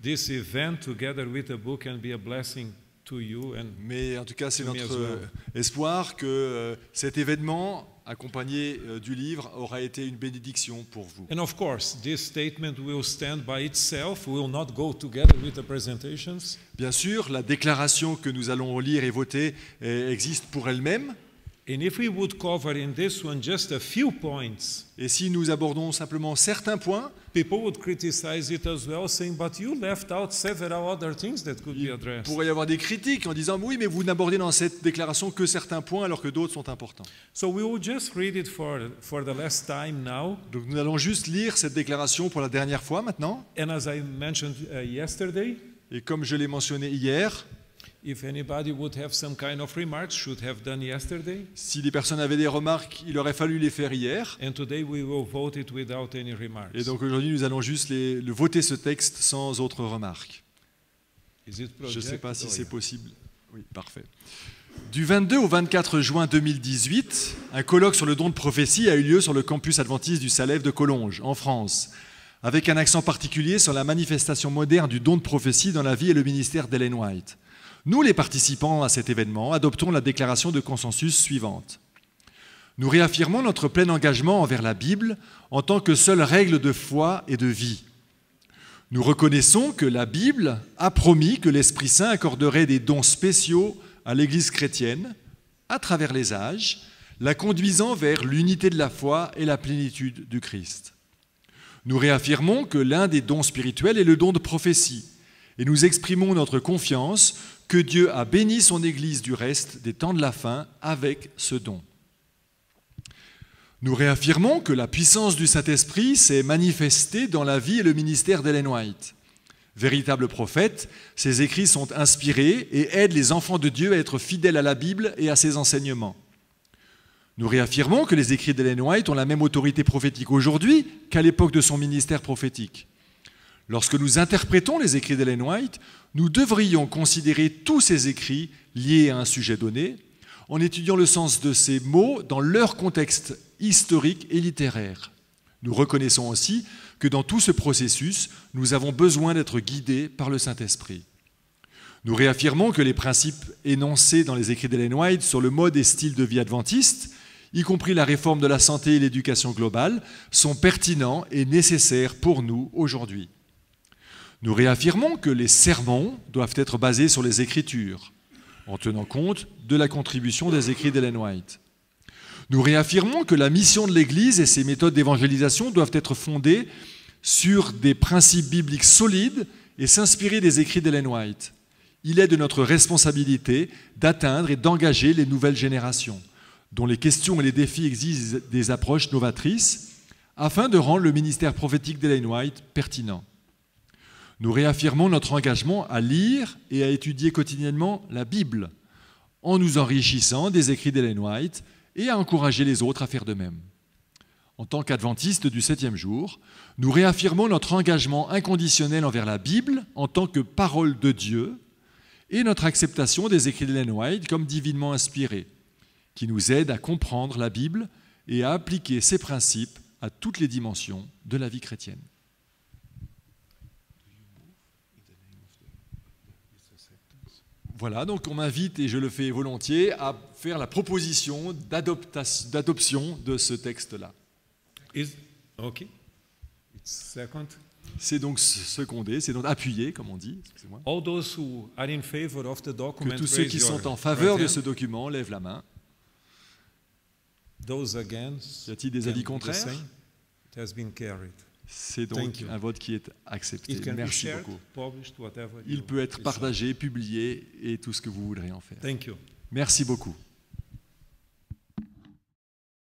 this event together with the book can be a blessing to you and Mais en tout cas, c'est To me as notre well. espoir que cet événement, accompagné du livre, aura été une bénédiction pour vous. And of course, this statement will stand by itself, will not go together with the presentations. Bien sûr, la déclaration que nous allons lire et voter existe pour elle-même. And if we would cover in this one just a few points, Et si nous abordons simplement certains points, people would criticize it as well, saying, but you left out several other things that could be il addressed. pourrait y avoir des critiques en disant « Oui, mais vous n'abordez dans cette déclaration que certains points alors que d'autres sont importants. So we will just read it for the last time now. » Donc nous allons juste lire cette déclaration pour la dernière fois maintenant. And as I mentioned yesterday, Et comme je l'ai mentionné hier, if anybody would have some kind of remarks, should have done yesterday. si les personnes avaient des remarques, il aurait fallu les faire hier. And today we will vote it without any remarks. Et donc aujourd'hui, nous allons juste le voter ce texte sans autres remarques. Is it Je ne sais projected? pas si Oh, c'est yeah. possible. Oui, parfait. Du 22 au 24 juin 2018, un colloque sur le don de prophétie a eu lieu sur le campus adventiste du Salève de Collonges, en France, avec un accent particulier sur la manifestation moderne du don de prophétie dans la vie et le ministère d'Ellen White. Nous, les participants à cet événement, adoptons la déclaration de consensus suivante. Nous réaffirmons notre plein engagement envers la Bible en tant que seule règle de foi et de vie. Nous reconnaissons que la Bible a promis que l'Esprit Saint accorderait des dons spéciaux à l'Église chrétienne, à travers les âges, la conduisant vers l'unité de la foi et la plénitude du Christ. Nous réaffirmons que l'un des dons spirituels est le don de prophétie, et nous exprimons notre confiance que Dieu a béni son Église du reste des temps de la fin avec ce don. Nous réaffirmons que la puissance du Saint-Esprit s'est manifestée dans la vie et le ministère d'Ellen White. Véritable prophète, ses écrits sont inspirés et aident les enfants de Dieu à être fidèles à la Bible et à ses enseignements. Nous réaffirmons que les écrits d'Ellen White ont la même autorité prophétique aujourd'hui qu'à l'époque de son ministère prophétique. Lorsque nous interprétons les écrits d'Ellen White, nous devrions considérer tous ces écrits liés à un sujet donné, en étudiant le sens de ces mots dans leur contexte historique et littéraire. Nous reconnaissons aussi que dans tout ce processus, nous avons besoin d'être guidés par le Saint-Esprit. Nous réaffirmons que les principes énoncés dans les écrits d'Ellen White sur le mode et style de vie adventiste, y compris la réforme de la santé et l'éducation globale, sont pertinents et nécessaires pour nous aujourd'hui. Nous réaffirmons que les sermons doivent être basés sur les Écritures, en tenant compte de la contribution des écrits d'Ellen White. Nous réaffirmons que la mission de l'Église et ses méthodes d'évangélisation doivent être fondées sur des principes bibliques solides et s'inspirer des écrits d'Ellen White. Il est de notre responsabilité d'atteindre et d'engager les nouvelles générations, dont les questions et les défis exigent des approches novatrices, afin de rendre le ministère prophétique d'Ellen White pertinent. Nous réaffirmons notre engagement à lire et à étudier quotidiennement la Bible, en nous enrichissant des écrits d'Ellen White et à encourager les autres à faire de même. En tant qu'adventistes du 7e jour, nous réaffirmons notre engagement inconditionnel envers la Bible en tant que parole de Dieu et notre acceptation des écrits d'Ellen White comme divinement inspirés, qui nous aident à comprendre la Bible et à appliquer ses principes à toutes les dimensions de la vie chrétienne. Voilà, donc on m'invite, et je le fais volontiers, à faire la proposition d'adoption de ce texte-là. Okay. It's second. C'est donc secondé, c'est donc appuyé, comme on dit. Excusez-moi. All those who are in favor of the document, Que tous ceux raise qui your sont en faveur de right ce hand. document lèvent la main. Those against. Y a-t-il des can avis do the contraires? same. It has been carried. C'est donc Thank you. un vote qui est accepté. It can be Merci shared, beaucoup. published, whatever Il you peut être decide. partagé, publié et tout ce que vous voudrez en faire. Thank you. Merci beaucoup.